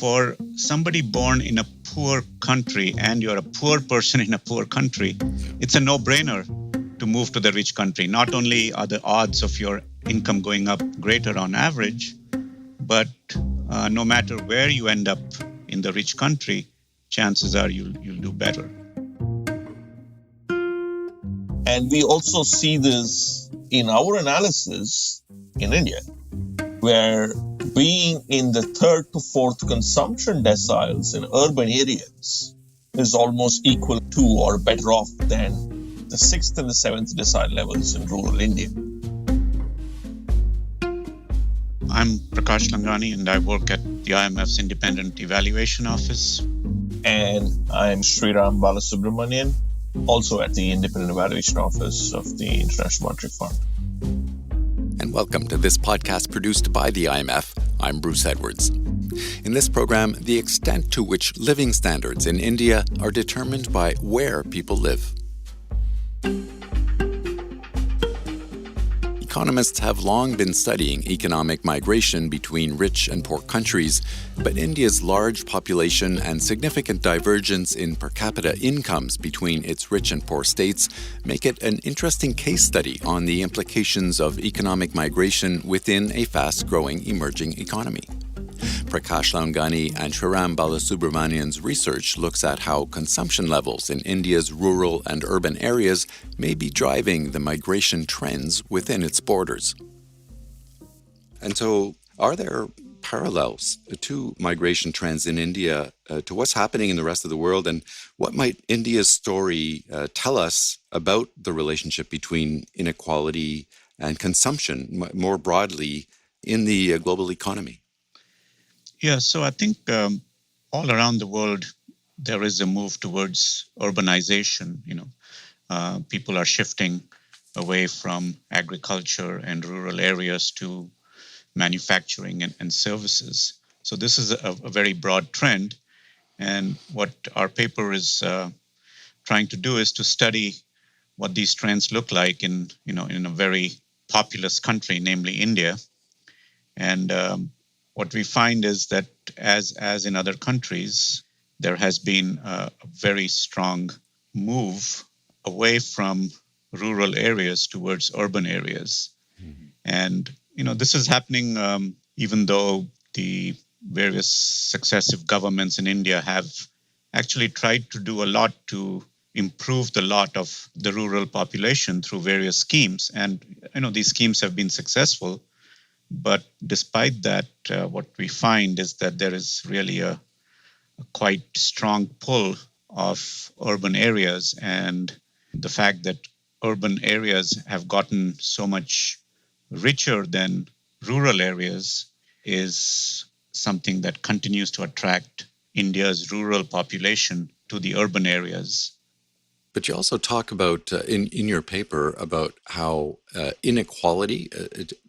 for somebody born in a poor country and you're a poor person in a poor country, it's a no-brainer to move to the rich country. Not only are the odds of your income going up greater on average, but no matter where you end up in the rich country, chances are you'll do better. And we also see this in our analysis in India, where being in the third to fourth consumption deciles in urban areas is almost equal to or better off than the sixth and the seventh decile levels in rural India. I'm Prakash Langani, and I work at the IMF's Independent Evaluation Office. And I'm Sriram Balasubramanian, also at the Independent Evaluation Office of the International Monetary Fund. And welcome to this podcast produced by the IMF. I'm Bruce Edwards. In this program, the extent to which living standards in India are determined by where people live. Economists have long been studying economic migration between rich and poor countries, but India's large population and significant divergence in per capita incomes between its rich and poor states make it an interesting case study on the implications of economic migration within a fast-growing emerging economy. Prakash Langani and Sriram Balasubramanian's research looks at how consumption levels in India's rural and urban areas may be driving the migration trends within its borders. And so, are there parallels to migration trends in India to what's happening in the rest of the world? And what might India's story tell us about the relationship between inequality and consumption more broadly in the global economy? Yeah, so I think all around the world, there is a move towards urbanization. People are shifting away from agriculture and rural areas to manufacturing and services. So this is a very broad trend. And what our paper is trying to do is to study what these trends look like in a very populous country, namely India. And what we find is that as in other countries, there has been a very strong move away from rural areas towards urban areas. Mm-hmm. And, this is happening even though the various successive governments in India have actually tried to do a lot to improve the lot of the rural population through various schemes. And, these schemes have been successful. But despite that, what we find is that there is really a quite strong pull of urban areas, and the fact that urban areas have gotten so much richer than rural areas is something that continues to attract India's rural population to the urban areas. But you also talk about, in your paper, about how inequality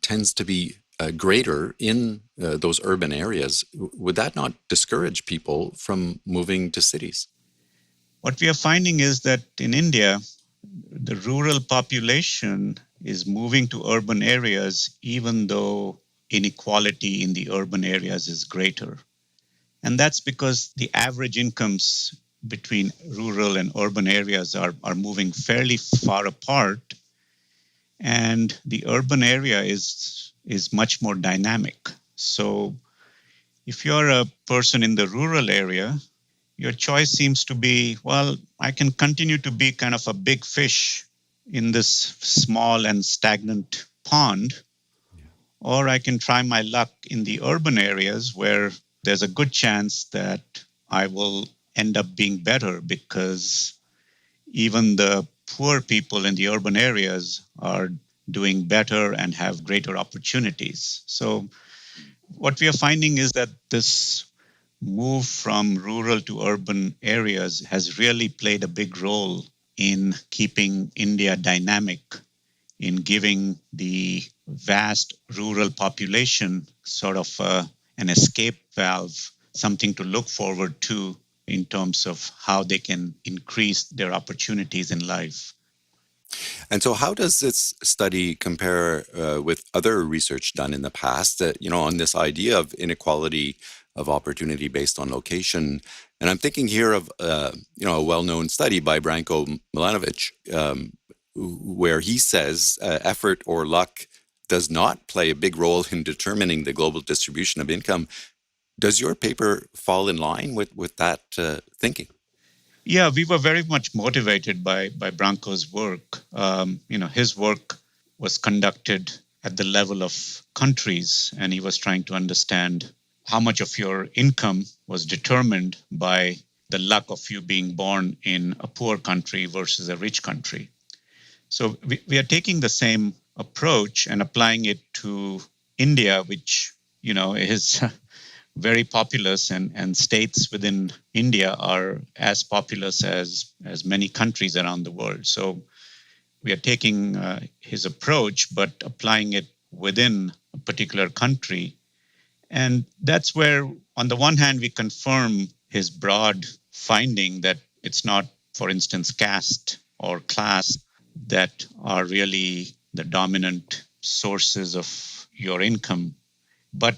tends to be greater in those urban areas. Would that not discourage people from moving to cities? What we are finding is that in India, the rural population is moving to urban areas even though inequality in the urban areas is greater. And that's because the average incomes between rural and urban areas are moving fairly far apart. And the urban area is much more dynamic. So if you're a person in the rural area, your choice seems to be, well, I can continue to be kind of a big fish in this small and stagnant pond, or I can try my luck in the urban areas where there's a good chance that I will end up being better because even the poor people in the urban areas are doing better and have greater opportunities. So what we are finding is that this move from rural to urban areas has really played a big role in keeping India dynamic, in giving the vast rural population sort of an escape valve, something to look forward to in terms of how they can increase their opportunities in life. And so how does this study compare with other research done in the past, on this idea of inequality of opportunity based on location. And I'm thinking here of a well-known study by Branko Milanovic, where he says effort or luck does not play a big role in determining the global distribution of income. Does your paper fall in line with that thinking? Yeah, we were very much motivated by Branko's work. His work was conducted at the level of countries, and he was trying to understand how much of your income was determined by the luck of you being born in a poor country versus a rich country. So we are taking the same approach and applying it to India, which is very populous, and states within India are as populous as many countries around the world. So we are taking his approach, but applying it within a particular country. And that's where, on the one hand, we confirm his broad finding that it's not, for instance, caste or class that are really the dominant sources of your income. But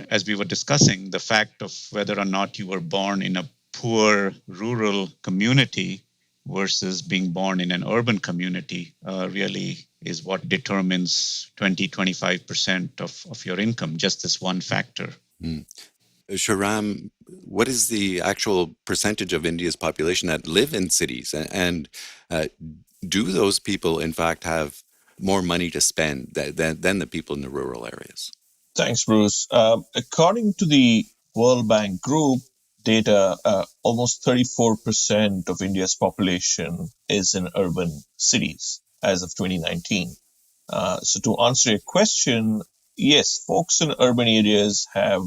as we were discussing, the fact of whether or not you were born in a poor rural community versus being born in an urban community really is what determines 20-25% of your income, just this one factor. Mm. Shahram, what is the actual percentage of India's population that live in cities? And do those people, in fact, have more money to spend than the people in the rural areas? Thanks, Bruce. According to the World Bank Group data, almost 34% of India's population is in urban cities as of 2019. So to answer your question, yes, folks in urban areas have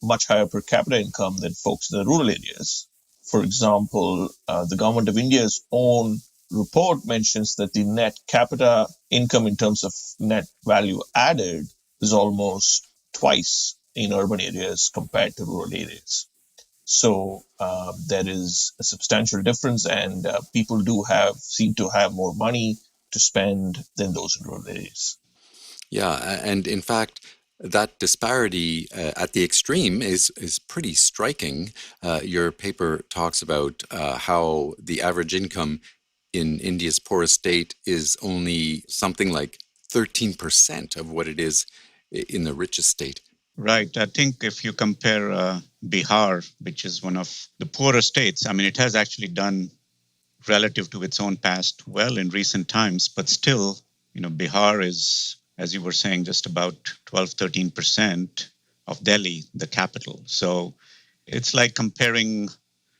much higher per capita income than folks in the rural areas. For example, the government of India's own report mentions that the net capita income in terms of net value added is almost twice in urban areas compared to rural areas. So there is a substantial difference, and people seem to have more money to spend than those in rural areas. Yeah, and in fact, that disparity at the extreme is pretty striking. Your paper talks about how the average income in India's poorest state is only something like 13% of what it is in the richest state. Right. I think if you compare Bihar, which is one of the poorer states, I mean, it has actually done relative to its own past well in recent times, but still, Bihar is, as you were saying, just about 12-13% of Delhi, the capital. So it's like comparing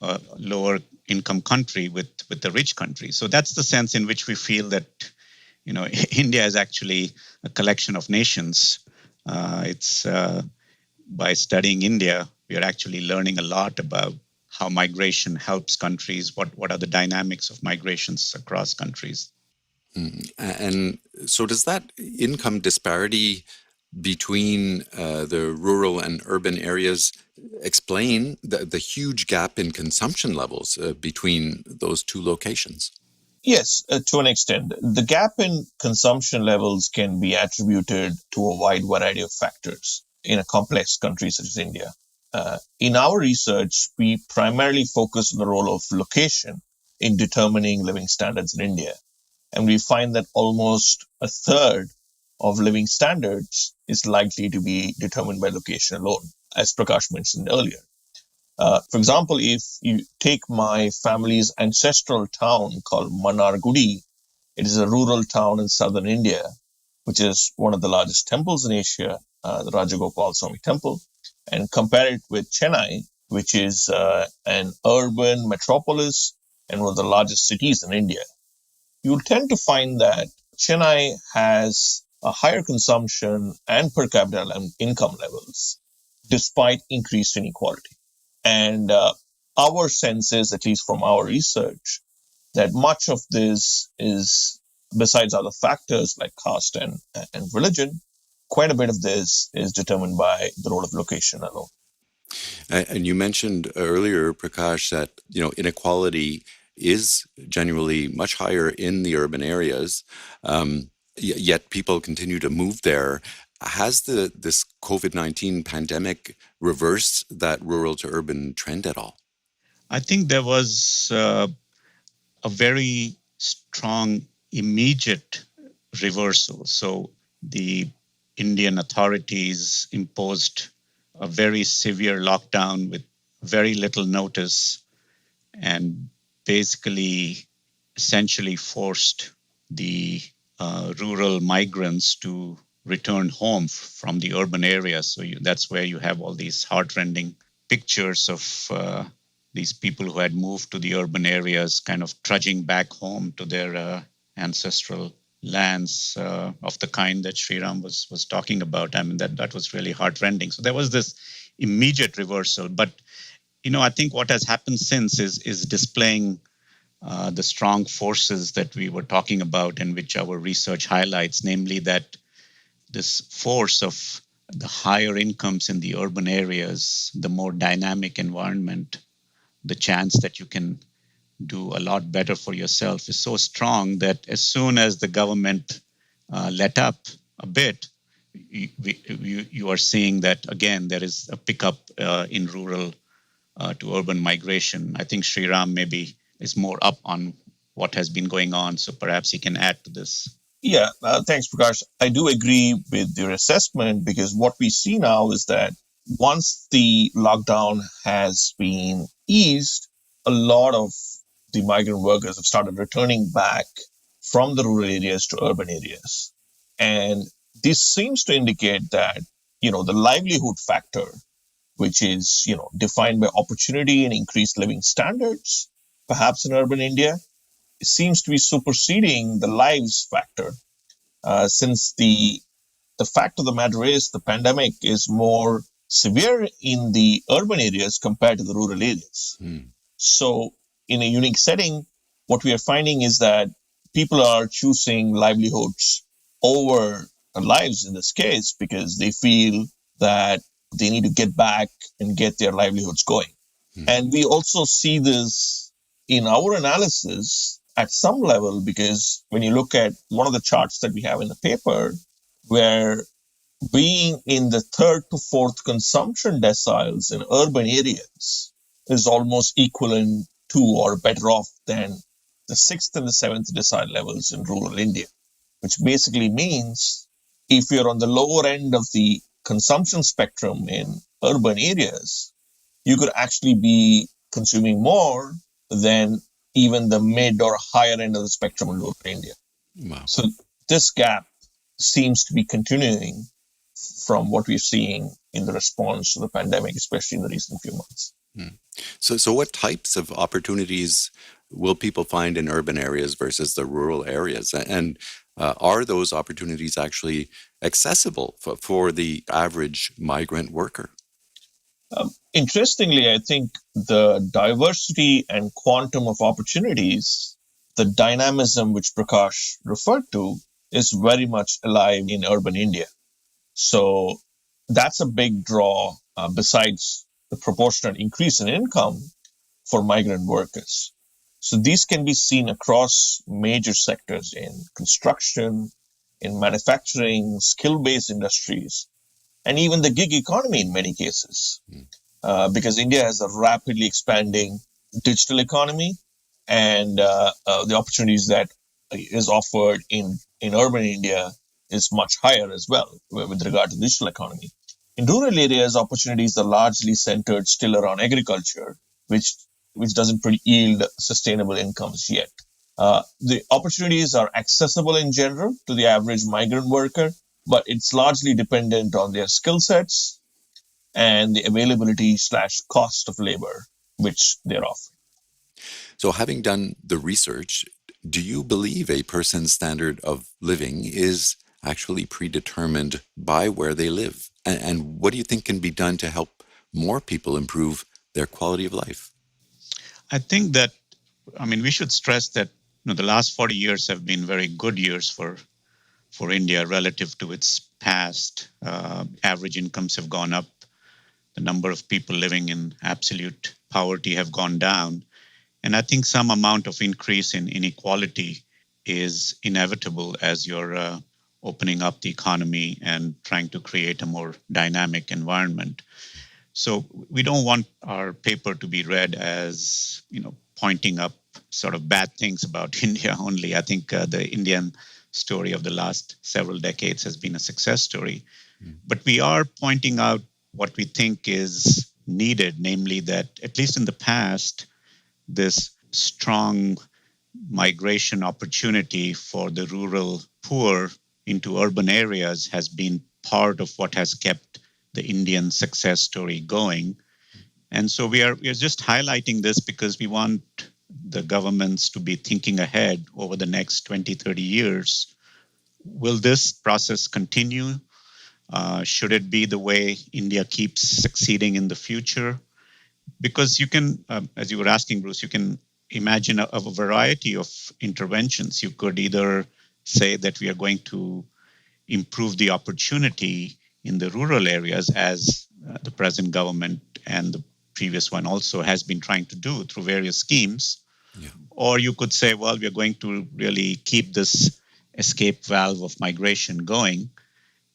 a lower income country with the rich country. So that's the sense in which we feel that, India is actually a collection of nations. It's by studying India, we are actually learning a lot about how migration helps countries, what are the dynamics of migrations across countries. And so does that income disparity between the rural and urban areas explain the huge gap in consumption levels between those two locations? Yes, to an extent. The gap in consumption levels can be attributed to a wide variety of factors in a complex country such as India. In our research, we primarily focus on the role of location in determining living standards in India. And we find that almost a third of living standards is likely to be determined by location alone, as Prakash mentioned earlier. For example, if you take my family's ancestral town called Manargudi, it is a rural town in southern India, which is one of the largest temples in Asia, the Rajagopal Swami Temple, and compare it with Chennai, which is an urban metropolis and one of the largest cities in India. You'll tend to find that Chennai has a higher consumption and per capita income levels, despite increased inequality. And our sense is, at least from our research, that much of this is, besides other factors like caste and religion, quite a bit of this is determined by the role of location alone. And you mentioned earlier, Prakash, that inequality is generally much higher in the urban areas, yet people continue to move there. Has this COVID-19 pandemic reversed that rural to urban trend at all? I think there was a very strong immediate reversal. So the Indian authorities imposed a very severe lockdown with very little notice and basically essentially forced the rural migrants to return home from the urban areas. So that's where you have all these heartrending pictures of these people who had moved to the urban areas kind of trudging back home to their ancestral lands of the kind that Sriram was talking about. I mean, that was really heartrending. So there was this immediate reversal. But, I think what has happened since is displaying the strong forces that we were talking about and which our research highlights, namely that this force of the higher incomes in the urban areas, the more dynamic environment, the chance that you can do a lot better for yourself is so strong that as soon as the government let up a bit, you are seeing that again there is a pickup in rural to urban migration. I think Sriram maybe is more up on what has been going on, so perhaps he can add to this. Yeah, thanks, Prakash. I do agree with your assessment because what we see now is that once the lockdown has been eased, a lot of the migrant workers have started returning back from the rural areas to urban areas. And this seems to indicate that, the livelihood factor, which is, defined by opportunity and increased living standards, perhaps in urban India, seems to be superseding the lives factor since the fact of the matter is the pandemic is more severe in the urban areas compared to the rural areas. So, in a unique setting, what we are finding is that people are choosing livelihoods over lives in this case because they feel that they need to get back and get their livelihoods going. And we also see this in our analysis at some level because when you look at one of the charts that we have in the paper, where being in the third to fourth consumption deciles in urban areas is almost equivalent to or better off than the sixth and the seventh decile levels in rural India, which basically means if you're on the lower end of the consumption spectrum in urban areas, you could actually be consuming more than even the mid or higher end of the spectrum in rural India. Wow. So this gap seems to be continuing from what we're seeing in the response to the pandemic, especially in the recent few months. So what types of opportunities will people find in urban areas versus the rural areas? And are those opportunities actually accessible for the average migrant worker? Interestingly, I think the diversity and quantum of opportunities, the dynamism which Prakash referred to, is very much alive in urban India. So that's a big draw besides the proportionate increase in income for migrant workers. So these can be seen across major sectors in construction, in manufacturing, skill based industries, and even the gig economy in many cases. Because India has a rapidly expanding digital economy and the opportunities that is offered in urban India is much higher as well with regard to digital economy. In rural areas, opportunities are largely centered still around agriculture, which doesn't yield sustainable incomes yet. The opportunities are accessible in general to the average migrant worker, but it's largely dependent on their skill sets and the availability / cost of labor which they're offering. So having done the research, do you believe a person's standard of living is actually predetermined by where they live? And what do you think can be done to help more people improve their quality of life? I think that, we should stress that the last 40 years have been very good years for India relative to its past. Average incomes have gone up. The number of people living in absolute poverty have gone down. And I think some amount of increase in inequality is inevitable as your opening up the economy and trying to create a more dynamic environment. So we don't want our paper to be read as, pointing up sort of bad things about India only. I think the Indian story of the last several decades has been a success story. But we are pointing out what we think is needed, namely that at least in the past, this strong migration opportunity for the rural poor into urban areas has been part of what has kept the Indian success story going. And so we are just highlighting this because we want the governments to be thinking ahead over the next 20, 30 years. Will this process continue? Should it be the way India keeps succeeding in the future? Because you can, as you were asking, Bruce, you can imagine a variety of interventions. You could either say that we are going to improve the opportunity in the rural areas, as the present government and the previous one also has been trying to do through various schemes. Yeah. Or you could say, well, we are going to really keep this escape valve of migration going.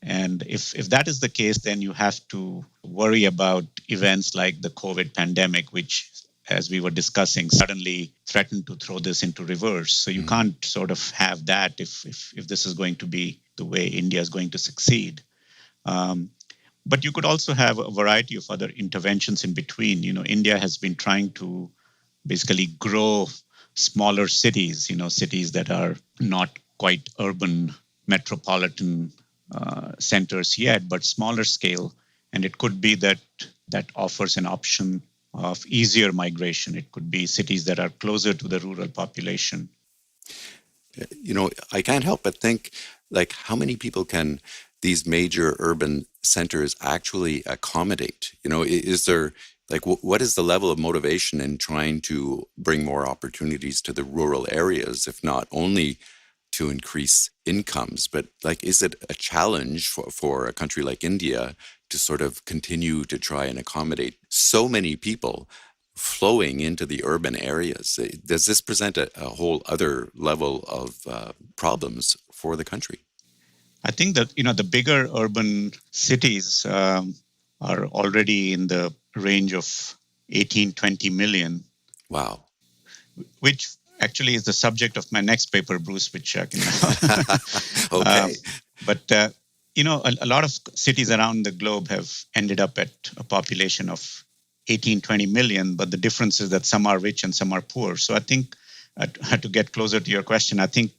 And if that is the case, then you have to worry about events like the COVID pandemic, which, as we were discussing, suddenly threatened to throw this into reverse. So you can't sort of have that if this is going to be the way India is going to succeed. But you could also have a variety of other interventions in between. India has been trying to basically grow smaller cities, cities that are not quite urban metropolitan centers yet, but smaller scale. And it could be that offers an option of easier migration. It could be cities that are closer to the rural population. I can't help but think, like, how many people can these major urban centers actually accommodate? Is there, like, what is the level of motivation in trying to bring more opportunities to the rural areas, if not only to increase incomes, but like, is it a challenge for a country like India to sort of continue to try and accommodate so many people flowing into the urban areas? Does this present a whole other level of problems for the country? I think that, the bigger urban cities are already in the range of 18, 20 million. Wow. Which actually is the subject of my next paper, Bruce, which I can. Okay. But a lot of cities around the globe have ended up at a population of 18, 20 million, but the difference is that some are rich and some are poor. So I think, to get closer to your question, I think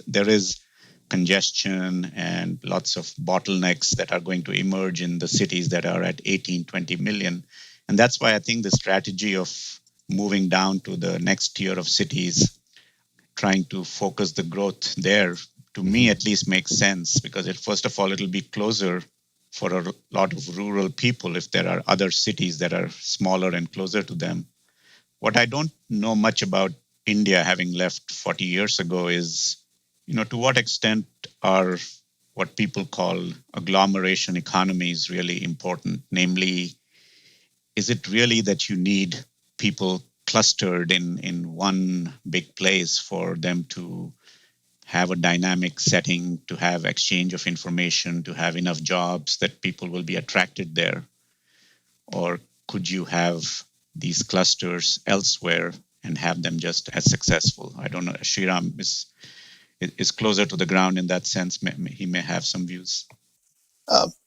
there is congestion and lots of bottlenecks that are going to emerge in the cities that are at 18, 20 million. And that's why I think the strategy of moving down to the next tier of cities, trying to focus the growth there, to me at least makes sense, because first of all, it'll be closer for a lot of rural people if there are other cities that are smaller and closer to them. What I don't know much about India, having left 40 years ago, is, to what extent are what people call agglomeration economies really important? Namely, is it really that you need people clustered in one big place for them to have a dynamic setting, to have exchange of information, to have enough jobs that people will be attracted there? Or could you have these clusters elsewhere and have them just as successful? I don't know. Sriram is closer to the ground in that sense. He may have some views.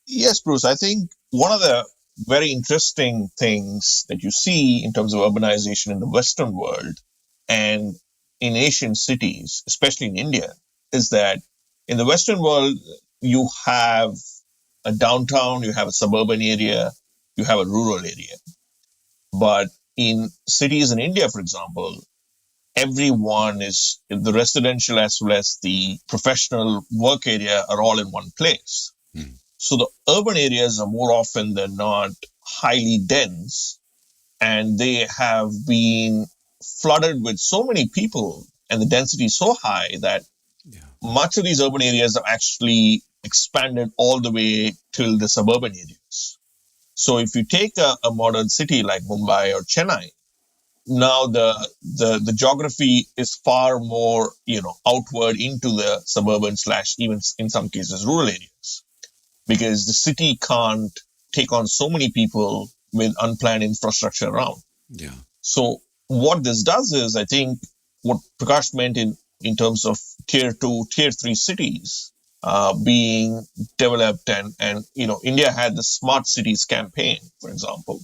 Yes, Bruce. I think one of the very interesting things that you see in terms of urbanization in the Western world and in Asian cities, especially in India, is that in the Western world, you have a downtown, you have a suburban area, you have a rural area. But in cities in India, for example, everyone is the residential as well as the professional work area are all in one place. So the urban areas are more often than not highly dense, and they have been flooded with so many people and the density is so high that much of these urban areas have actually expanded all the way till the suburban areas. So if you take a modern city like Mumbai or Chennai, now the geography is far more, outward into the suburban / even in some cases rural areas, because the city can't take on so many people with unplanned infrastructure around. Yeah. So what this does is, I think, what Prakash meant in terms of tier 2, tier 3 cities being developed, and India had the smart cities campaign, for example,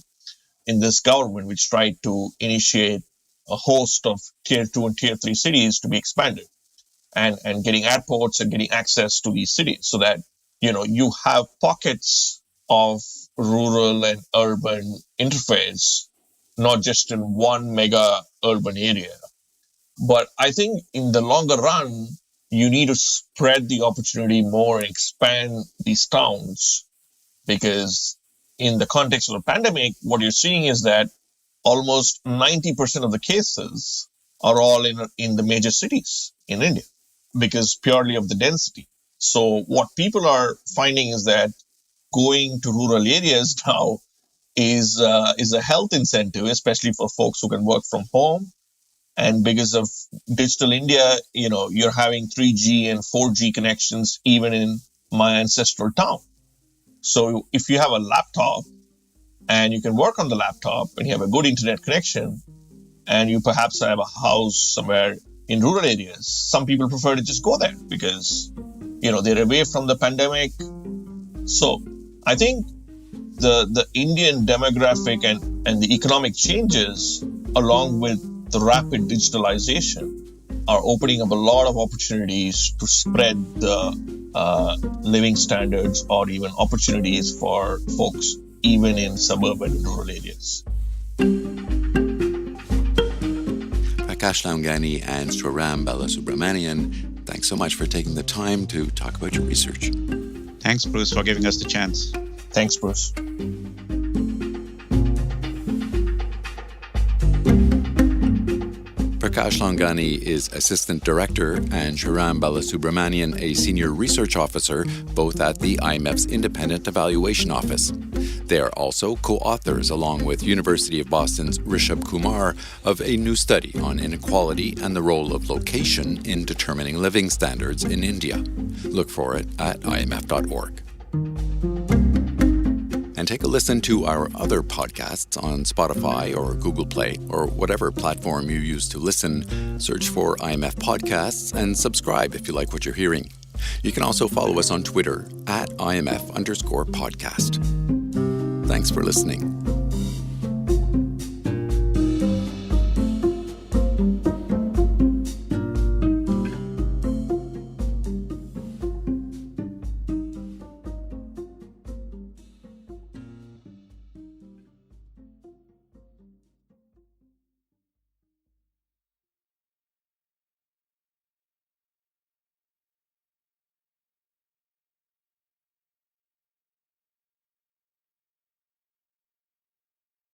in this government, which tried to initiate a host of tier 2 and tier 3 cities to be expanded, and getting airports and getting access to these cities, so that you have pockets of rural and urban interface, not just in one mega urban area. But I think in the longer run, you need to spread the opportunity more and expand these towns, because in the context of the pandemic, what you're seeing is that almost 90% of the cases are all in the major cities in India, because purely of the density. So what people are finding is that going to rural areas now is a health incentive, especially for folks who can work from home. And because of digital India, you're having 3G and 4G connections even in my ancestral town. So if you have a laptop and you can work on the laptop and you have a good internet connection, and you perhaps have a house somewhere in rural areas, some people prefer to just go there because, they're away from the pandemic. So I think the Indian demographic and the economic changes, along with the rapid digitalization, are opening up a lot of opportunities to spread the living standards or even opportunities for folks, even in suburban and rural areas. Prakash Laungani and Sriram Balasubramanian, thanks so much for taking the time to talk about your research. Thanks, Bruce, for giving us the chance. Thanks, Bruce. Prakash Laungani is Assistant Director and Sriram Balasubramanian a Senior Research Officer, both at the IMF's Independent Evaluation Office. They are also co-authors, along with University of Boston's Rishabh Kumar, of a new study on inequality and the role of location in determining living standards in India. Look for it at imf.org. And take a listen to our other podcasts on Spotify or Google Play or whatever platform you use to listen. Search for IMF Podcasts and subscribe if you like what you're hearing. You can also follow us on Twitter at IMF_podcast. Thanks for listening.